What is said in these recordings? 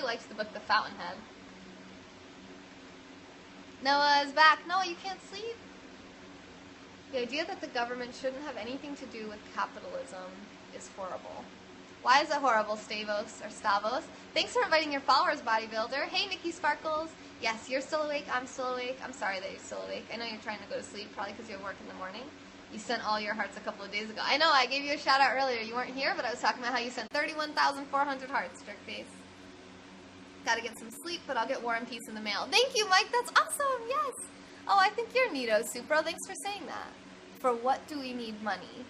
liked the book The Fountainhead. Noah is back. Noah, you can't sleep? The idea that the government shouldn't have anything to do with capitalism is horrible. Why is it horrible, Stavos? Thanks for inviting your followers, bodybuilder. Hey, Nikki Sparkles. Yes, you're still awake. I'm still awake. I'm sorry that you're still awake. I know you're trying to go to sleep, probably because you have work in the morning. You sent all your hearts a couple of days ago. I know, I gave you a shout out earlier. You weren't here, but I was talking about how you sent 31,400 hearts, Jerkface. Gotta get some sleep, but I'll get War and Peace in the mail. Thank you, Mike. That's awesome. Yes. Oh, I think you're neato, Supro. Thanks for saying that. For what do we need money?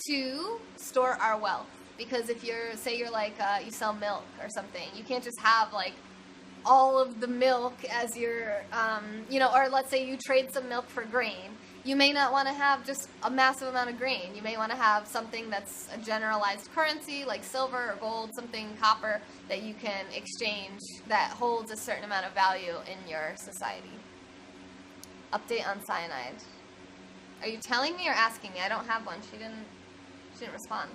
To store our wealth. Because if you're, say you're like, you sell milk or something, you can't just have like all of the milk as your, or let's say you trade some milk for grain. You may not want to have just a massive amount of grain. You may want to have something that's a generalized currency like silver or gold, something copper that you can exchange that holds a certain amount of value in your society. Update on cyanide. Are you telling me or asking me? I don't have one. She didn't respond.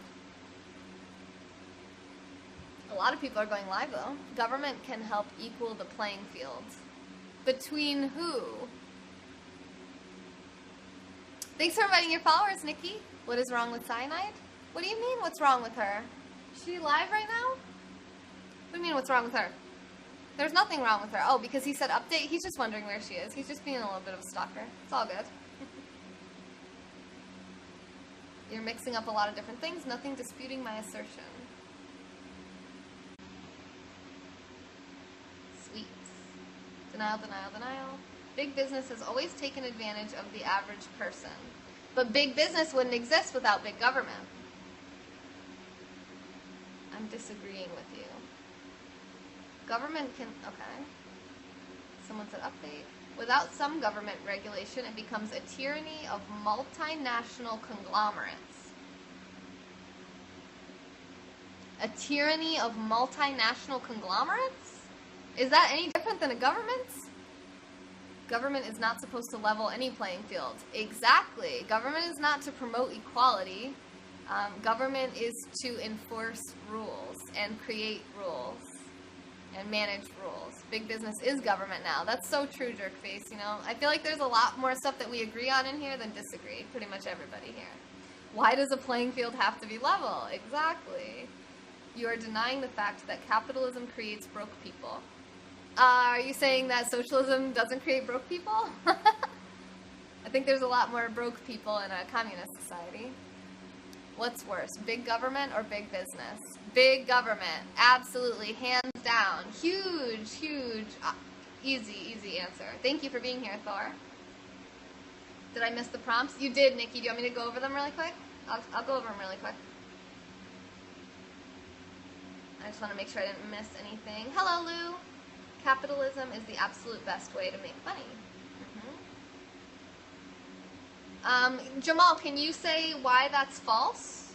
A lot of people are going live though. Government can help equal the playing field. Between who? Thanks for inviting your followers, Nikki. What is wrong with cyanide? What do you mean what's wrong with her? Is she live right now? What do you mean what's wrong with her? There's nothing wrong with her. Oh, because he said update? He's just wondering where she is. He's just being a little bit of a stalker. It's all good. You're mixing up a lot of different things. Nothing disputing my assertion. Sweet. Denial, denial, denial. Big business has always taken advantage of the average person. But big business wouldn't exist without big government. I'm disagreeing with you. Government can, okay. Someone said update. Without some government regulation, it becomes a tyranny of multinational conglomerates. A tyranny of multinational conglomerates? Is that any different than a government? Government is not supposed to level any playing field. Exactly. Government is not to promote equality. Government is to enforce rules and create rules and manage rules. Big business is government now. That's so true, Jerkface. You know, I feel like there's a lot more stuff that we agree on in here than disagree. Pretty much everybody here. Why does a playing field have to be level? Exactly. You are denying the fact that capitalism creates broke people. Are you saying that socialism doesn't create broke people? I think there's a lot more broke people in a communist society. What's worse, big government or big business? Big government, absolutely, hands down. Huge, huge, easy answer. Thank you for being here, Thor. Did I miss the prompts? You did, Nikki. Do you want me to go over them really quick? I'll go over them really quick. I just want to make sure I didn't miss anything. Hello, Lou. Capitalism is the absolute best way to make money. Jamal, can you say why that's false?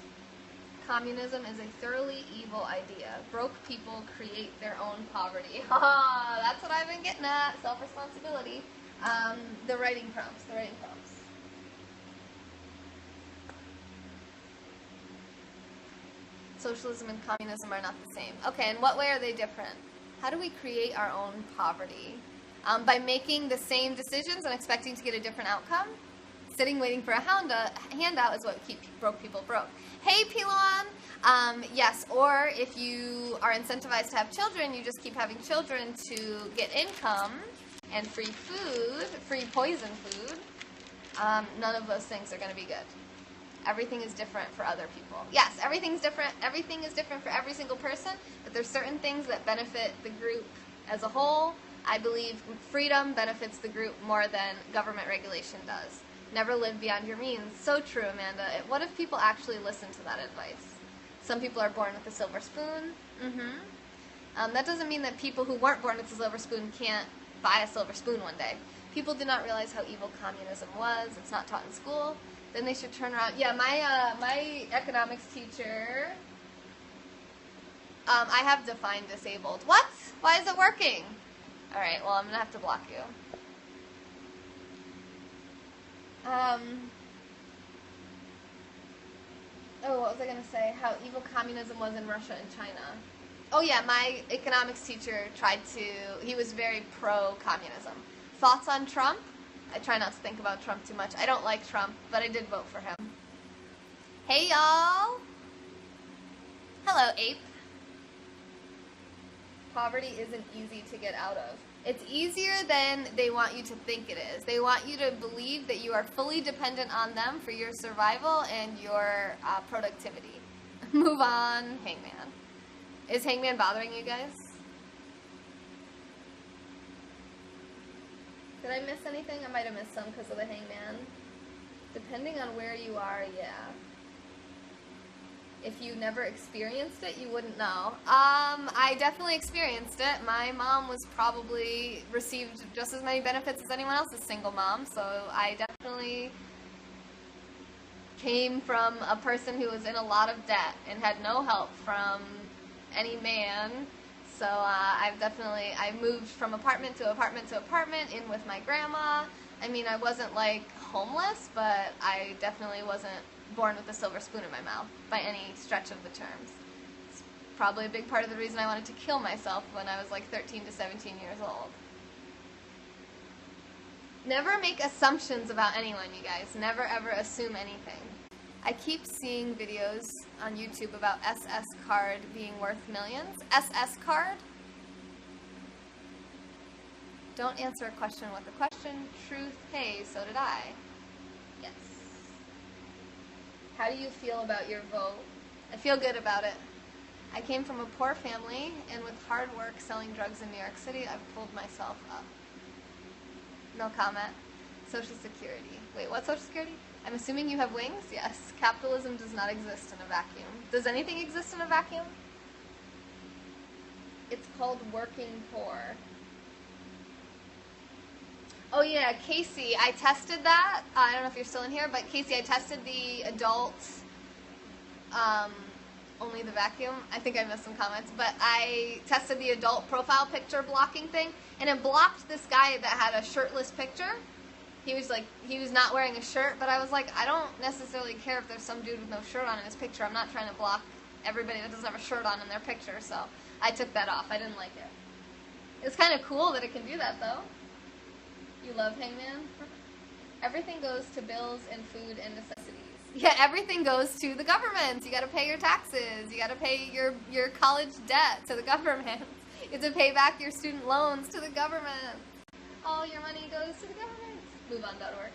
Communism is a thoroughly evil idea. Broke people create their own poverty. That's what I've been getting at. Self-responsibility. The writing prompts. Socialism and communism are not the same. Okay, in what way are they different? How do we create our own poverty? By making the same decisions and expecting to get a different outcome? Sitting waiting for a handout is what keeps broke people broke. Hey, Pilon! Yes, or if you are incentivized to have children, you just keep having children to get income and free food, free poison food. None of those things are going to be good. Everything is different for other people. Yes, everything's different. Everything is different for every single person, but there's certain things that benefit the group as a whole. I believe freedom benefits the group more than government regulation does. Never live beyond your means. So true, Amanda. What if people actually listen to that advice? Some people are born with a silver spoon. That doesn't mean that people who weren't born with a silver spoon can't buy a silver spoon one day. People do not realize how evil communism was. It's not taught in school. Then they should turn around. Yeah, my economics teacher, I have defined disabled. What? Why is it working? All right, well, I'm going to have to block you. Oh, what was I going to say? How evil communism was in Russia and China. Oh yeah, my economics teacher he was very pro-communism. Thoughts on Trump? I try not to think about Trump too much. I don't like Trump, but I did vote for him. Hey y'all! Hello, ape. Poverty isn't easy to get out of. It's easier than they want you to think it is. They want you to believe that you are fully dependent on them for your survival and your productivity. Move on, Hangman. Is Hangman bothering you guys? Did I miss anything? I might have missed some because of the Hangman. Depending on where you are, yeah. If you never experienced it, you wouldn't know. I definitely experienced it. My mom was probably received just as many benefits as anyone else, a single mom, so I definitely came from a person who was in a lot of debt and had no help from any man. So I moved from apartment to apartment to apartment in with my grandma. I mean, I wasn't like homeless, but I definitely wasn't born with a silver spoon in my mouth by any stretch of the terms. It's probably a big part of the reason I wanted to kill myself when I was like 13 to 17 years old. Never make assumptions about anyone, you guys. Never ever assume anything. I keep seeing videos on YouTube about SS card being worth millions. SS card? Don't answer a question with a question. Truth, hey, so did I. Yes. How do you feel about your vote? I feel good about it. I came from a poor family, and with hard work selling drugs in New York City, I've pulled myself up. No comment. Social Security. Wait, what Social Security? I'm assuming you have wings? Yes. Capitalism does not exist in a vacuum. Does anything exist in a vacuum? It's called working poor. Oh yeah, Casey, I tested that. I don't know if you're still in here, but Casey, I tested the adults, only the vacuum. I think I missed some comments, but I tested the adult profile picture blocking thing, and it blocked this guy that had a shirtless picture. He was not wearing a shirt, but I was like, I don't necessarily care if there's some dude with no shirt on in his picture. I'm not trying to block everybody that doesn't have a shirt on in their picture, so I took that off. I didn't like it. It's kind of cool that it can do that, though. You love Hangman? Everything goes to bills and food and necessities. Yeah, everything goes to the government. You got to pay your taxes. You got to pay your college debt to the government. You have to pay back your student loans to the government. All your money goes to the government. MoveOn.org.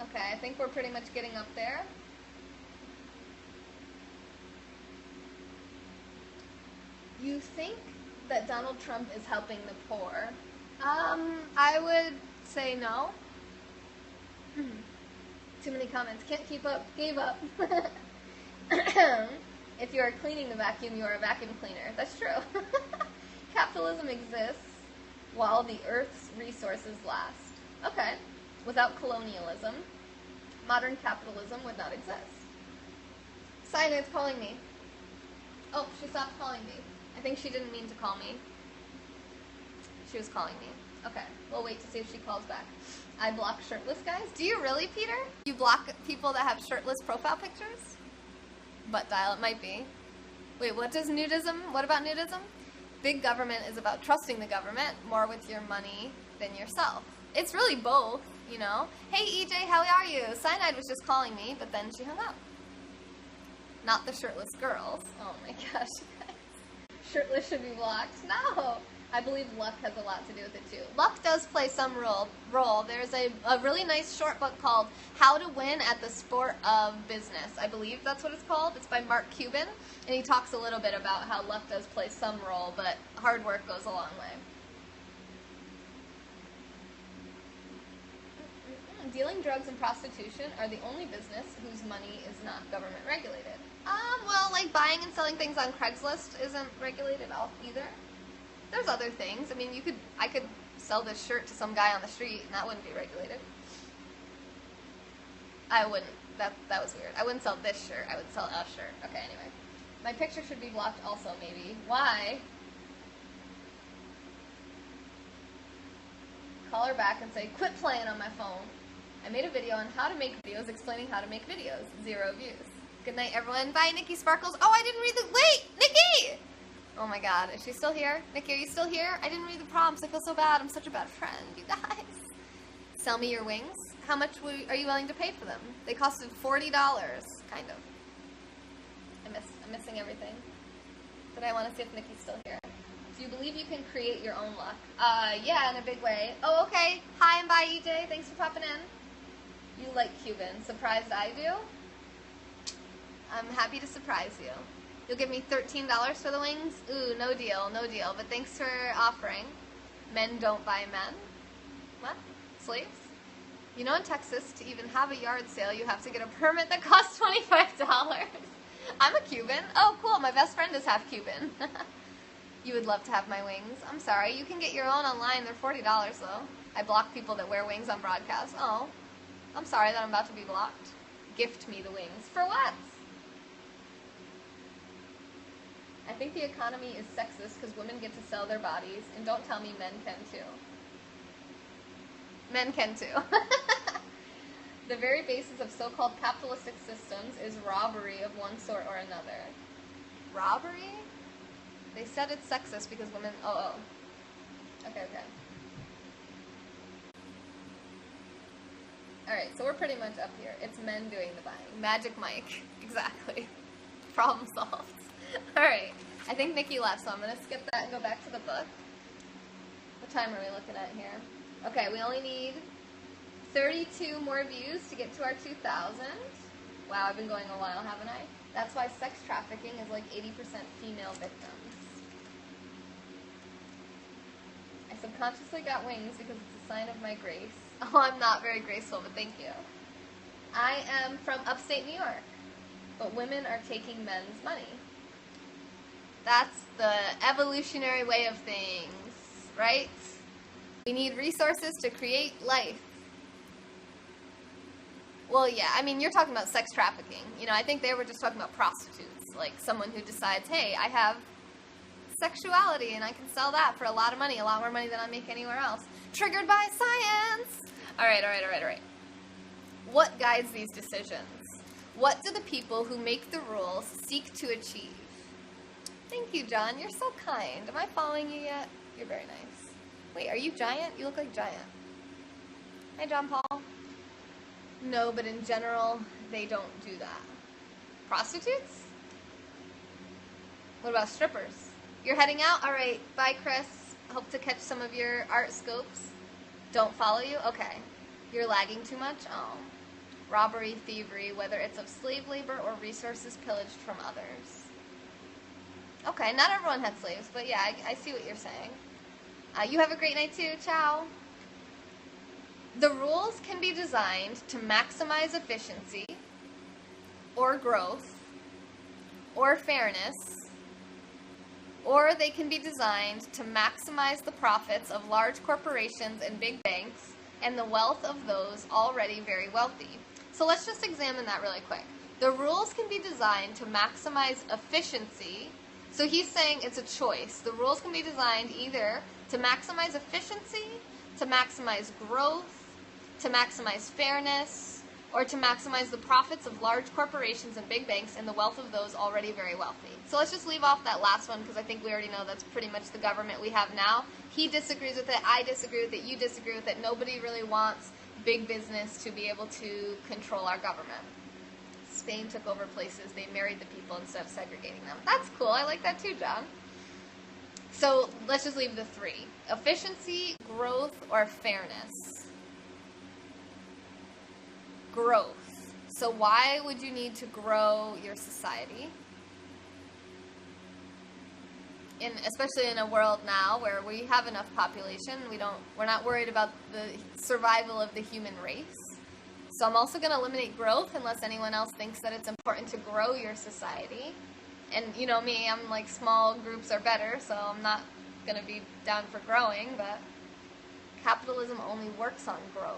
Okay, I think we're pretty much getting up there. You think that Donald Trump is helping the poor? I would say no. Too many comments. Can't keep up. Gave up. If you are cleaning the vacuum, you are a vacuum cleaner. That's true. Capitalism exists while the Earth's resources last. Okay. Without colonialism, modern capitalism would not exist. Cyanade's calling me. Oh, she stopped calling me. I think she didn't mean to call me. She was calling me. Okay, we'll wait to see if she calls back. I block shirtless guys. Do you really, Peter? You block people that have shirtless profile pictures? Butt dial, it might be. Wait, what about nudism? Big government is about trusting the government more with your money than yourself. It's really both, you know? Hey, EJ, how are you? Cyanide was just calling me, but then she hung up. Not the shirtless girls. Oh my gosh. Shirtless should be blocked. No! I believe luck has a lot to do with it too. Luck does play some role. There's a really nice short book called How to Win at the Sport of Business. I believe that's what it's called. It's by Mark Cuban, and he talks a little bit about how luck does play some role, but hard work goes a long way. Dealing drugs and prostitution are the only business whose money is not government regulated. Well, like buying and selling things on Craigslist isn't regulated either. There's other things. I mean, I could sell this shirt to some guy on the street, and that wouldn't be regulated. I wouldn't. That was weird. I wouldn't sell this shirt. I would sell a shirt. Okay, anyway. My picture should be blocked also, maybe. Why? Call her back and say, quit playing on my phone. I made a video on how to make videos explaining how to make videos. 0 views. Good night, everyone. Bye, Nikki Sparkles. Oh, I didn't read the... Wait, Nikki! Oh my god, is she still here? Nikki, are you still here? I didn't read the prompts. I feel so bad. I'm such a bad friend, you guys. Sell me your wings. How much are you willing to pay for them? They costed $40, kind of. I'm missing everything. But I want to see if Nikki's still here. Do you believe you can create your own luck? Yeah, in a big way. Oh, okay. Hi and bye, EJ. Thanks for popping in. You like Cuban. Surprised I do? I'm happy to surprise you. You'll give me $13 for the wings? Ooh, no deal, no deal. But thanks for offering. Men don't buy men. What? Slaves? You know in Texas, to even have a yard sale, you have to get a permit that costs $25. I'm a Cuban. Oh, cool. My best friend is half Cuban. You would love to have my wings. I'm sorry. You can get your own online. They're $40, though. I block people that wear wings on broadcast. Oh, I'm sorry that I'm about to be blocked. Gift me the wings. For what? I think the economy is sexist because women get to sell their bodies, and don't tell me men can too. Men can too. The very basis of so-called capitalistic systems is robbery of one sort or another. Robbery? They said it's sexist because women... Oh. Okay. Alright, so we're pretty much up here. It's men doing the buying. Magic Mike. Exactly. Problem solved. Alright. I think Nikki left, so I'm going to skip that and go back to the book. What time are we looking at here? Okay, we only need 32 more views to get to our 2,000. Wow, I've been going a while, haven't I? That's why sex trafficking is like 80% female victims. I subconsciously got wings because it's a sign of my grace. Oh, I'm not very graceful, but thank you. I am from upstate New York, but women are taking men's money. That's the evolutionary way of things, right? We need resources to create life. Well, yeah, I mean, you're talking about sex trafficking. You know, I think they were just talking about prostitutes, like someone who decides, hey, I have sexuality and I can sell that for a lot of money, a lot more money than I make anywhere else. Triggered by science! All right. What guides these decisions? What do the people who make the rules seek to achieve? Thank you, John. You're so kind. Am I following you yet? You're very nice. Wait, are you Giant? You look like Giant. Hi, John Paul. No, but in general, they don't do that. Prostitutes? What about strippers? You're heading out? All right. Bye, Chris. Hope to catch some of your art scopes. Don't follow you? Okay. You're lagging too much? Oh. Robbery, thievery, whether it's of slave labor or resources pillaged from others. Okay, not everyone had slaves, but yeah, I see what you're saying. You have a great night too. Ciao. The rules can be designed to maximize efficiency, or growth, or fairness, or they can be designed to maximize the profits of large corporations and big banks and the wealth of those already very wealthy. So let's just examine that really quick. The rules can be designed to maximize efficiency. So he's saying it's a choice. The rules can be designed either to maximize efficiency, to maximize growth, to maximize fairness, or to maximize the profits of large corporations and big banks and the wealth of those already very wealthy. So let's just leave off that last one because I think we already know that's pretty much the government we have now. He disagrees with it, I disagree with it, you disagree with it. Nobody really wants big business to be able to control our government. Spain took over places, they married the people instead of segregating them. That's cool, I like that too, John. So let's just leave the three. Efficiency, growth, or fairness. Growth. So why would you need to grow your society? Especially in a world now where we have enough population, we're not worried about the survival of the human race. So I'm also going to eliminate growth unless anyone else thinks that it's important to grow your society. And you know me, I'm like small groups are better, so I'm not going to be down for growing, but capitalism only works on growth.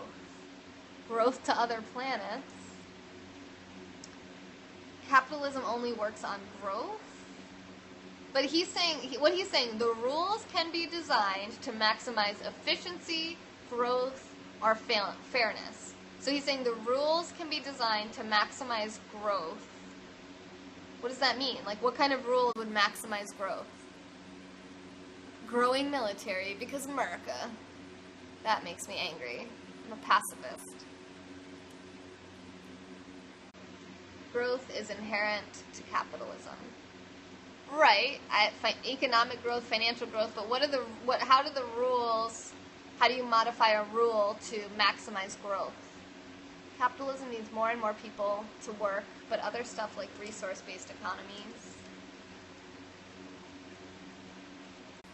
Growth to other planets. Capitalism only works on growth. But what he's saying, the rules can be designed to maximize efficiency, growth, or fairness. So he's saying the rules can be designed to maximize growth What does that mean? Like, what kind of rule would maximize growth? Growing military because America. That makes me angry. I'm a pacifist. Growth is inherent to capitalism. Right, economic growth, financial growth, but how do you modify a rule to maximize growth? Capitalism needs more and more people to work, but other stuff like resource-based economies.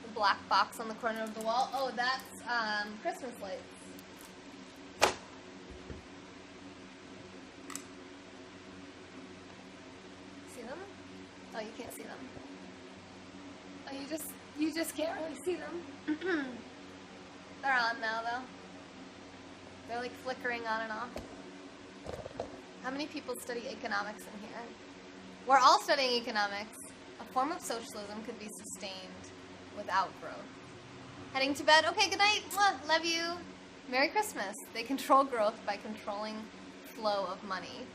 The black box on the corner of the wall. Oh, that's Christmas lights. See them? Oh, you can't see them. Oh, you just can't really see them. They're on now, though. They're like flickering on and off. How many people study economics in here? We're all studying economics. A form of socialism could be sustained without growth. Heading to bed. Okay, good night. Mwah, love you. Merry Christmas. They control growth by controlling flow of money.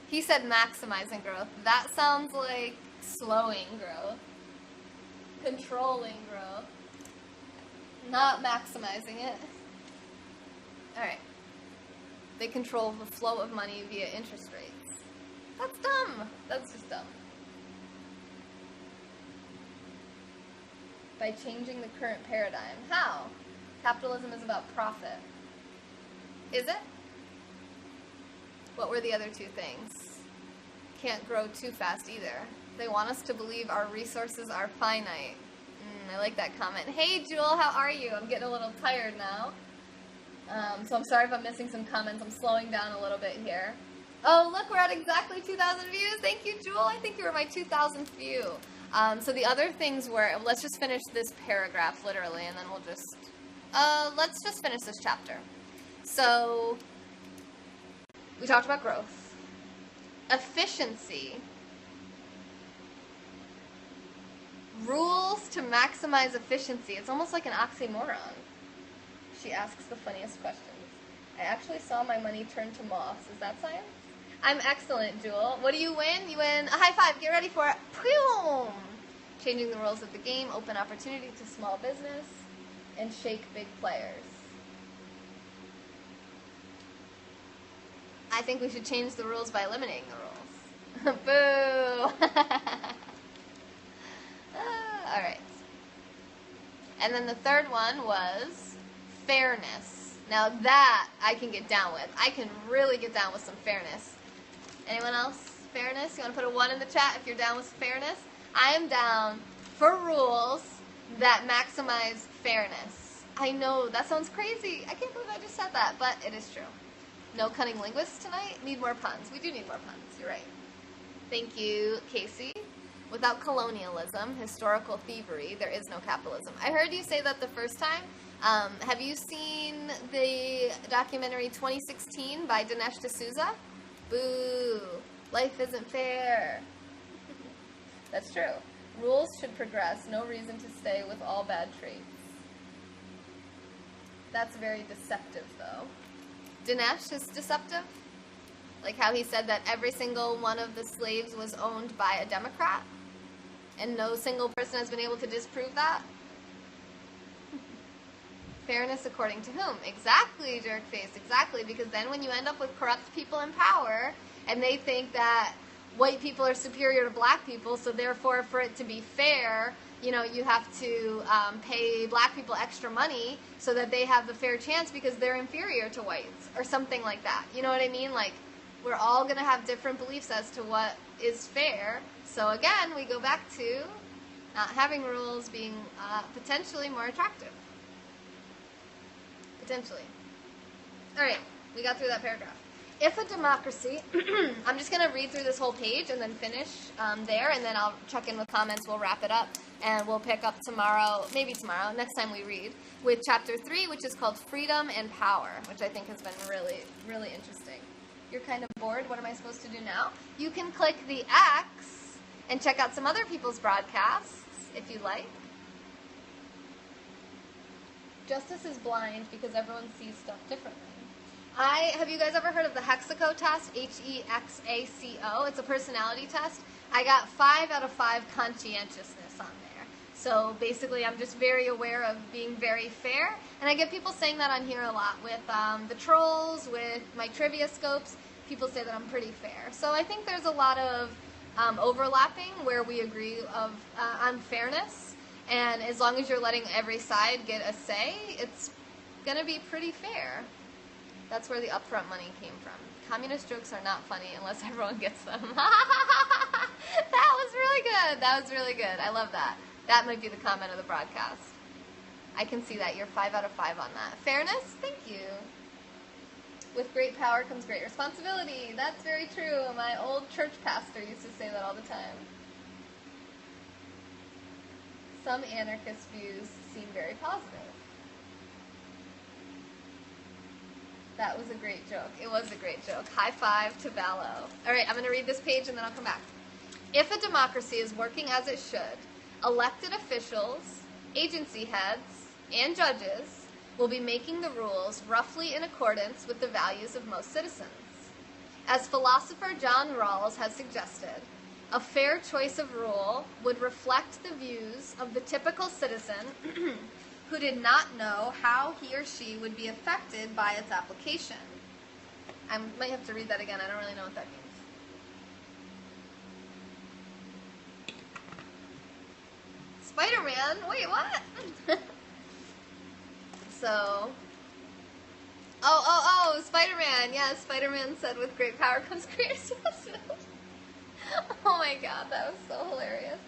He said maximizing growth. That sounds like slowing growth. Controlling growth. Not maximizing it. Alright. They control the flow of money via interest rates. That's dumb. That's just dumb. By changing the current paradigm. How? Capitalism is about profit. Is it? What were the other two things? Can't grow too fast either. They want us to believe our resources are finite. I like that comment. Hey, Jewel, how are you? I'm getting a little tired now. So I'm sorry if I'm missing some comments. I'm slowing down a little bit here. Oh, look, we're at exactly 2,000 views. Thank you, Jewel. I think you were my 2,000th view. So the other things were, let's just finish this paragraph, literally, and then we'll just, let's just finish this chapter. So, we talked about growth. Efficiency. Rules to maximize efficiency. It's almost like an oxymoron. She asks the funniest questions. I actually saw my money turn to moths. Is that science? I'm excellent, Jewel. What do you win? You win a high five. Get ready for it. Boom! Changing the rules of the game, open opportunity to small business, and shake big players. I think we should change the rules by eliminating the rules. Boo! Alright. And then the third one was fairness. Now that I can get down with. I can really get down with some fairness. Anyone else? Fairness? You want to put a 1 in the chat if you're down with fairness? I am down for rules that maximize fairness. I know, that sounds crazy. I can't believe I just said that, but it is true. No cunning linguists tonight? Need more puns. We do need more puns. You're right. Thank you, Casey. Without colonialism, historical thievery, there is no capitalism. I heard you say that the first time. Have you seen the documentary 2016 by Dinesh D'Souza? Boo. Life isn't fair. That's true. Rules should progress. No reason to stay with all bad traits. That's very deceptive, though. Dinesh is deceptive? Like how he said that every single one of the slaves was owned by a Democrat? And no single person has been able to disprove that? Fairness according to whom? Exactly, jerkface, exactly. Because then when you end up with corrupt people in power, and they think that white people are superior to black people, so therefore for it to be fair, you know, you have to pay black people extra money so that they have the fair chance because they're inferior to whites, or something like that. You know what I mean? Like, we're all going to have different beliefs as to what is fair. So again, we go back to not having rules being potentially more attractive. Potentially. Alright, we got through that paragraph. If a democracy, I'm just going to read through this whole page and then finish there, and then I'll check in with comments, we'll wrap it up, and we'll pick up tomorrow, maybe tomorrow, next time we read, with chapter 3, which is called Freedom and Power, which I think has been really, really interesting. You're kind of bored, what am I supposed to do now? You can click the X and check out some other people's broadcasts, if you like. Justice is blind because everyone sees stuff differently. Have you guys ever heard of the Hexaco test? Hexaco. It's a personality test. I got 5 out of 5 conscientiousness on there. So basically, I'm just very aware of being very fair. And I get people saying that on here a lot with the trolls, with my trivia scopes. People say that I'm pretty fair. So I think there's a lot of overlapping where we agree on fairness. And as long as you're letting every side get a say, it's going to be pretty fair. That's where the upfront money came from. Communist jokes are not funny unless everyone gets them. That was really good. That was really good. I love that. That might be the comment of the broadcast. I can see that. You're 5 out of 5 on that. Fairness? Thank you. With great power comes great responsibility. That's very true. My old church pastor used to say that all the time. Some anarchist views seem very positive. That was a great joke. It was a great joke. High five to Vallow. All right, I'm going to read this page and then I'll come back. If a democracy is working as it should, elected officials, agency heads, and judges will be making the rules roughly in accordance with the values of most citizens. As philosopher John Rawls has suggested, a fair choice of rule would reflect the views of the typical citizen who did not know how he or she would be affected by its application. I might have to read that again. I don't really know what that means. Spider-Man? Wait, what? So, Spider-Man. Yes, Spider-Man said with great power comes great responsibility. Oh my god, that was so hilarious.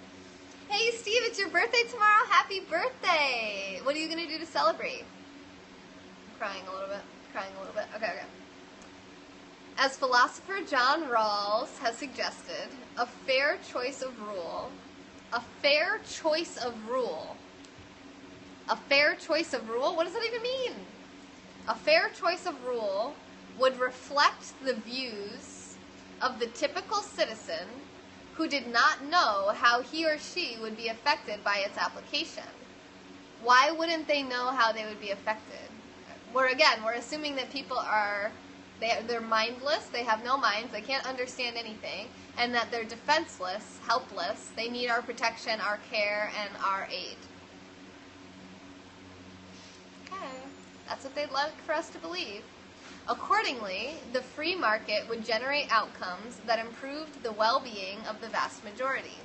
Hey Steve, it's your birthday tomorrow. Happy birthday! What are you going to do to celebrate? I'm crying a little bit. Okay. As philosopher John Rawls has suggested, a fair choice of rule. What does that even mean? A fair choice of rule would reflect the views of the typical citizen who did not know how he or she would be affected by its application. Why wouldn't they know how they would be affected? We're assuming that people they're mindless, they have no minds, they can't understand anything, and that they're defenseless, helpless, they need our protection, our care, and our aid. Okay, that's what they'd like for us to believe. Accordingly, the free market would generate outcomes that improved the well-being of the vast majority.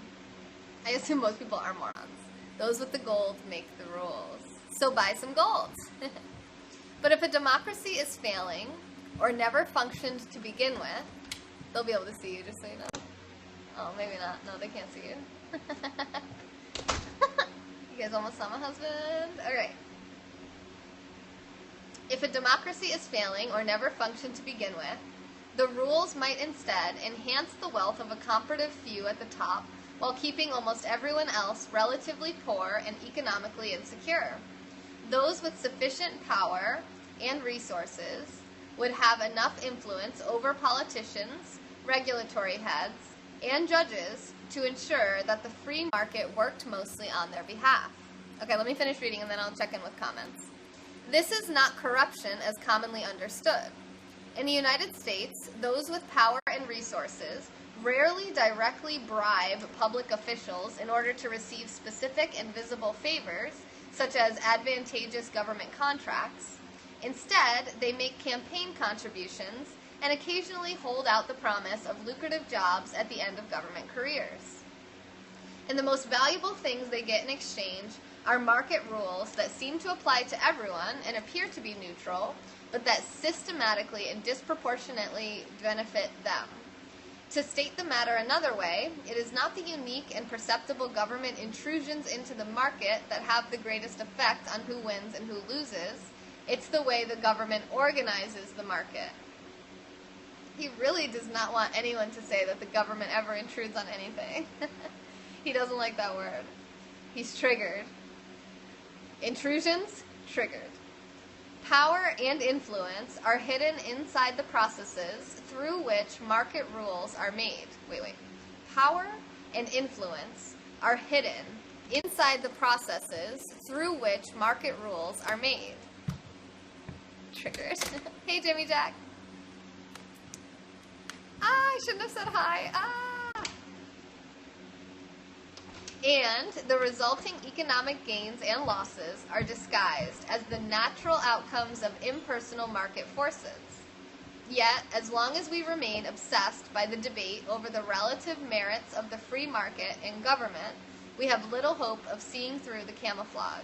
I assume most people are morons. Those with the gold make the rules. So buy some gold. But if a democracy is failing, or never functioned to begin with, they'll be able to see you, just so you know. Oh, maybe not. No, they can't see you. You guys almost saw my husband? Alright. If a democracy is failing or never functioned to begin with, the rules might instead enhance the wealth of a comparative few at the top while keeping almost everyone else relatively poor and economically insecure. Those with sufficient power and resources would have enough influence over politicians, regulatory heads, and judges to ensure that the free market worked mostly on their behalf. Okay, let me finish reading and then I'll check in with comments. This is not corruption as commonly understood. In the United States, those with power and resources rarely directly bribe public officials in order to receive specific and visible favors, such as advantageous government contracts. Instead, they make campaign contributions and occasionally hold out the promise of lucrative jobs at the end of government careers. And the most valuable things they get in exchange are market rules that seem to apply to everyone and appear to be neutral, but that systematically and disproportionately benefit them. To state the matter another way, it is not the unique and perceptible government intrusions into the market that have the greatest effect on who wins and who loses. It's the way the government organizes the market. He really does not want anyone to say that the government ever intrudes on anything. He doesn't like that word. He's triggered. Intrusions? Triggered. Power and influence are hidden inside the processes through which market rules are made. Power and influence are hidden inside the processes through which market rules are made. Triggered. Hey, Jimmy Jack. I shouldn't have said hi. And the resulting economic gains and losses are disguised as the natural outcomes of impersonal market forces. Yet, as long as we remain obsessed by the debate over the relative merits of the free market and government, we have little hope of seeing through the camouflage.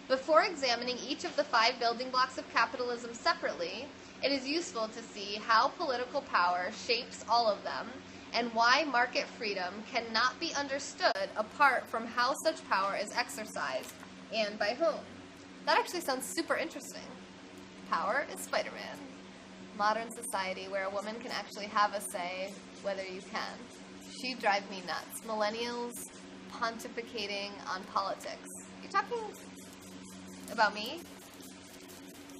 Before examining each of the 5 building blocks of capitalism separately, it is useful to see how political power shapes all of them, and why market freedom cannot be understood apart from how such power is exercised, and by whom. That actually sounds super interesting. Power is Spider-Man. Modern society where a woman can actually have a say whether you can. She drive me nuts. Millennials pontificating on politics. You're talking about me?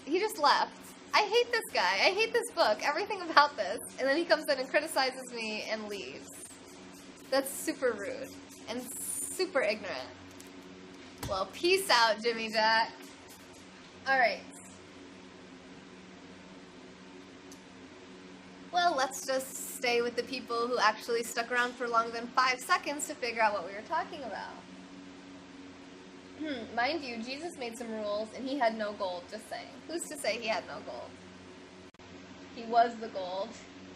He just left. I hate this guy. I hate this book. Everything about this. And then he comes in and criticizes me and leaves. That's super rude. And super ignorant. Well, peace out, Jimmy Jack. Alright. Well, let's just stay with the people who actually stuck around for longer than 5 seconds to figure out what we were talking about. Mind you, Jesus made some rules, and he had no gold, just saying. Who's to say he had no gold? He was the gold.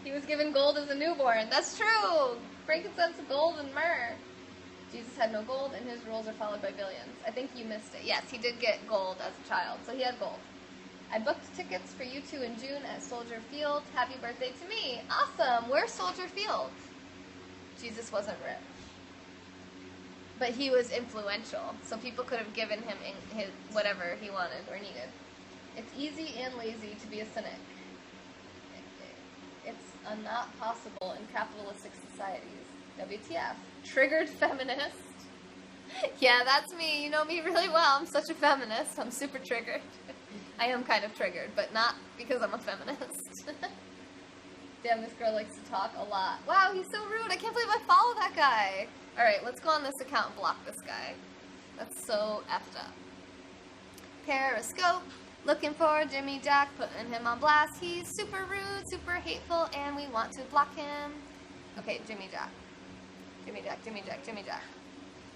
He was given gold as a newborn. That's true! Frankincense, gold, and myrrh. Jesus had no gold, and his rules are followed by billions. I think you missed it. Yes, he did get gold as a child, so he had gold. I booked tickets for you 2 in June at Soldier Field. Happy birthday to me. Awesome! Where's Soldier Field? Jesus wasn't rich. But he was influential, so people could have given him his whatever he wanted or needed. It's easy and lazy to be a cynic. It's not possible in capitalistic societies. WTF. Triggered feminist. Yeah, that's me. You know me really well. I'm such a feminist. I'm super triggered. I am kind of triggered, but not because I'm a feminist. Damn, this girl likes to talk a lot. Wow, he's so rude. I can't believe I follow that guy. Alright, let's go on this account and block this guy. That's so effed up. Periscope. Looking for Jimmy Jack, putting him on blast. He's super rude, super hateful, and we want to block him. Okay, Jimmy Jack. Jimmy Jack, Jimmy Jack, Jimmy Jack.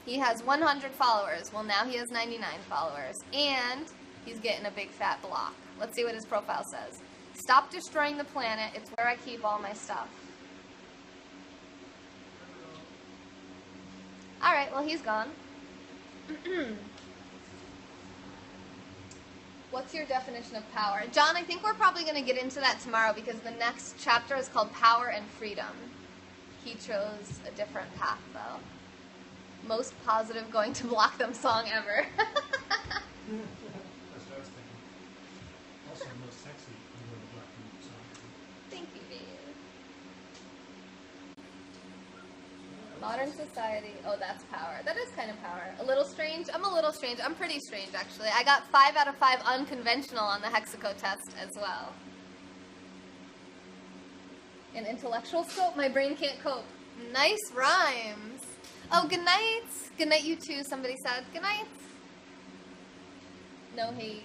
He has 100 followers. Well, now he has 99 followers. And he's getting a big fat block. Let's see what his profile says. Stop destroying the planet. It's where I keep all my stuff. Alright, well, he's gone. What's your definition of power? John, I think we're probably going to get into that tomorrow because the next chapter is called Power and Freedom. He chose a different path, though. Most positive going to block them song ever. That's what I was thinking. Also, most sexy I'm going to block them song. Thank you, babe. Modern society. Oh, that's power. That is kind of power. A little strange. I'm a little strange. I'm pretty strange, actually. I got 5 out of 5 unconventional on the Hexaco test as well. An intellectual scope? My brain can't cope. Nice rhymes. Oh, good night. Good night, you too, somebody said. Good night. No hate.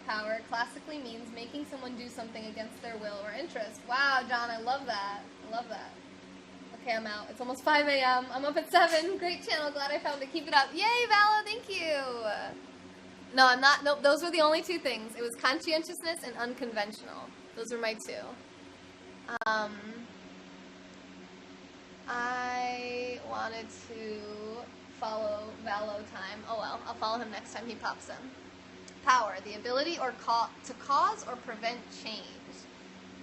Power classically means making someone do something against their will or interest. Wow, John, I love that. I love that. Okay, I'm out. It's almost 5 a.m. I'm up at 7. Great channel. Glad I found it. Keep it up. Yay, Vala. Thank you. No, I'm not. Nope, those were the only 2 things. It was conscientiousness and unconventional. Those were my 2. I wanted to follow Valo time. Oh well, I'll follow him next time he pops in. Power, the ability or to cause or prevent change.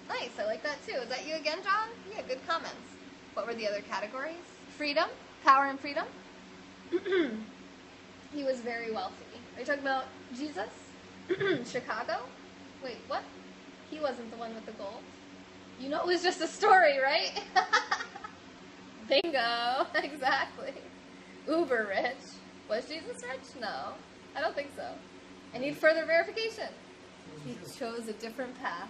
Nice, I like that too. Is that you again, John? Yeah, good comments. What were the other categories? Freedom, power and freedom. He was very wealthy. Are you talking about Jesus? Chicago? Wait, what? He wasn't the one with the gold. You know it was just a story, right? Bingo, exactly. Uber rich. Was Jesus rich? No, I don't think so. I need further verification. He chose a different path.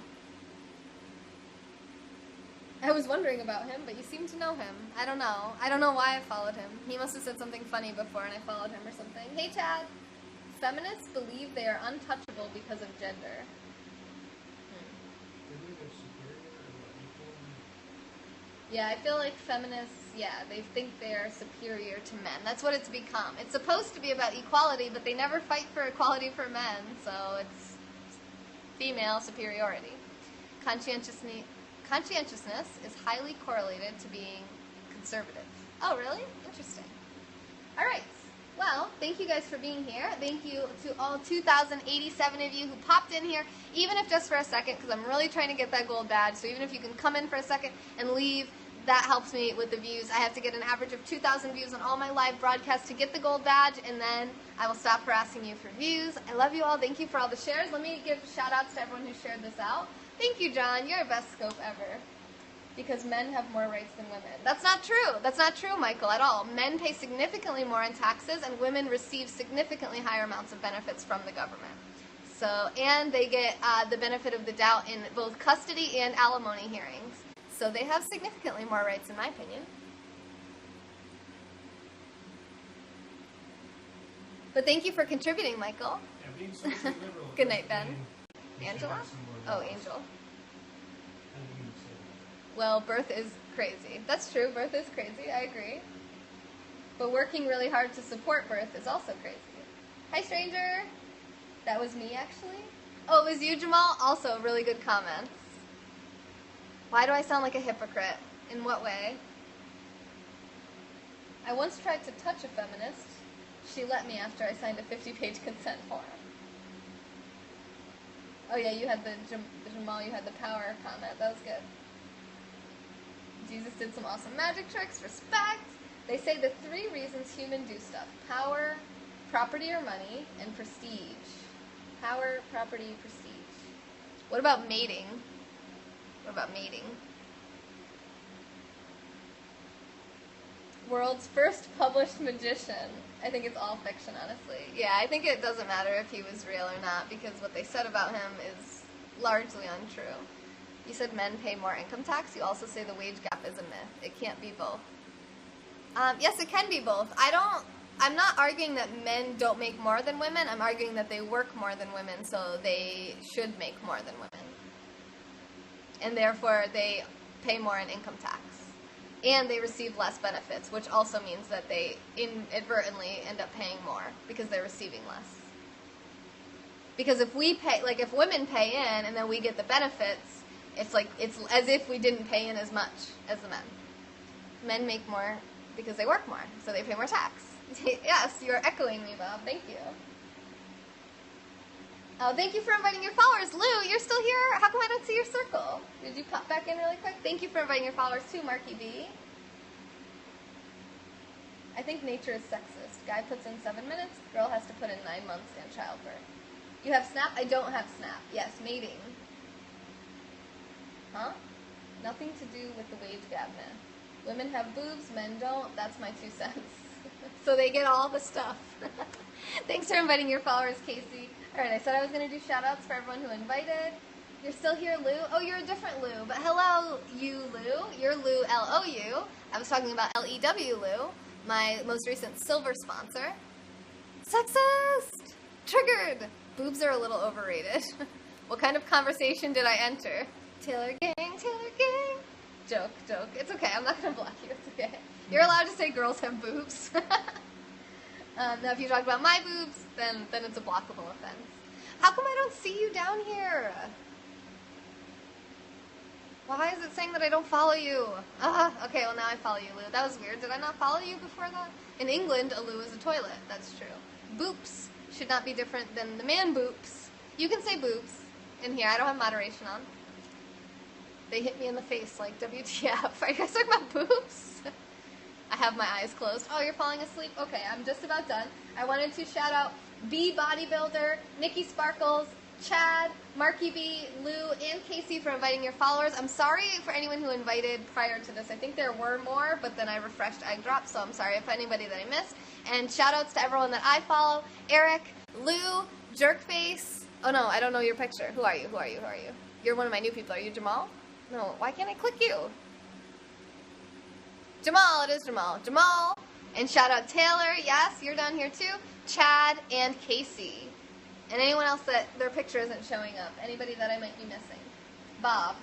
I was wondering about him, but you seem to know him. I don't know. I don't know why I followed him. He must have said something funny before and I followed him or something. Hey, Chad. Feminists believe they are untouchable because of gender. They believe they're superior or equal. Yeah, I feel like feminists, they think they're superior to men. That's what it's become. It's supposed to be about equality, but they never fight for equality for men, so it's female superiority. Conscientiousness is highly correlated to being conservative. Oh, really? Interesting. All right. Well, thank you guys for being here. Thank you to all 2,087 of you who popped in here, even if just for a second, because I'm really trying to get that gold badge. So even if you can come in for a second and leave, that helps me with the views. I have to get an average of 2,000 views on all my live broadcasts to get the gold badge, and then I will stop harassing you for views. I love you all. Thank you for all the shares. Let me give shout-outs to everyone who shared this out. Thank you, John. You're the best scope ever. Because men have more rights than women. That's not true. That's not true, Michael, at all. Men pay significantly more in taxes, and women receive significantly higher amounts of benefits from the government. So, and they get the benefit of the doubt in both custody and alimony hearings. So they have significantly more rights, in my opinion. But thank you for contributing, Michael. Yeah, being socially liberal. Good night, Ben. You should Angela? have some more Oh, laws. Angel. I didn't mean to say that. Well, birth is crazy. That's true. Birth is crazy. I agree. But working really hard to support birth is also crazy. Hi, stranger. That was me, actually. Oh, it was you, Jamal? Also, really good comments. Why do I sound like a hypocrite? In what way? I once tried to touch a feminist. She let me after I signed a 50-page consent form. Oh yeah, you had the Jamal, you had the power comment. That was good. Jesus did some awesome magic tricks. Respect. They say the 3 reasons humans do stuff: power, property or money, and prestige. Power, property, prestige. What about mating? What about mating? World's first published magician. I think it's all fiction, honestly. Yeah, I think it doesn't matter if he was real or not, because what they said about him is largely untrue. You said men pay more income tax. You also say the wage gap is a myth. It can't be both. Yes, it can be both. I'm not arguing that men don't make more than women. I'm arguing that they work more than women, so they should make more than women. And therefore, they pay more in income tax. And they receive less benefits, which also means that they inadvertently end up paying more because they're receiving less. Because if we pay, like if women pay in and then we get the benefits, it's as if we didn't pay in as much as the men. Men make more because they work more, so they pay more tax. Yes, you're echoing me, Bob. Thank you. Oh, thank you for inviting your followers. Lou, you're still here? How come I don't see your circle? Did you pop back in really quick? Thank you for inviting your followers too, Marky B. I think nature is sexist. Guy puts in 7 minutes, girl has to put in 9 months and childbirth. You have Snap? I don't have Snap. Yes, mating. Huh? Nothing to do with the wage gap myth. Women have boobs, men don't. That's my 2 cents. So they get all the stuff. Thanks for inviting your followers, Casey. Alright, I said I was going to do shout-outs for everyone who invited. You're still here, Lou? Oh, you're a different Lou. But hello, you, Lou. You're Lou, L-O-U. I was talking about L-E-W, Lou, my most recent silver sponsor. Sexist! Triggered! Boobs are a little overrated. What kind of conversation did I enter? Taylor gang, Taylor gang. Joke. It's okay. I'm not going to block you. It's okay. You're allowed to say girls have boobs. Now, if you talk about my boobs, then it's a blockable offense. How come I don't see you down here? Why is it saying that I don't follow you? Okay, well now I follow you, Lou. That was weird. Did I not follow you before that? In England, a loo is a toilet. That's true. Boops should not be different than the man boops. You can say boobs in here. I don't have moderation on. They hit me in the face like WTF. Are you guys talking about boobs? I have my eyes closed. Oh, you're falling asleep? Okay, I'm just about done. I wanted to shout out B Bodybuilder, Nikki Sparkles, Chad, Marky B, Lou, and Casey for inviting your followers. I'm sorry for anyone who invited prior to this. I think there were more, but then I refreshed Egg Drop, so I'm sorry if anybody that I missed. And shout outs to everyone that I follow. Eric, Lou, Jerkface. Oh no, I don't know your picture. Who are you? You're one of my new people. Are you Jamal? No, why can't I click you? Jamal, it is Jamal. Jamal, And shout out Taylor, yes, you're down here too. Chad and Casey. And anyone else that their picture isn't showing up. Anybody that I might be missing. Bob.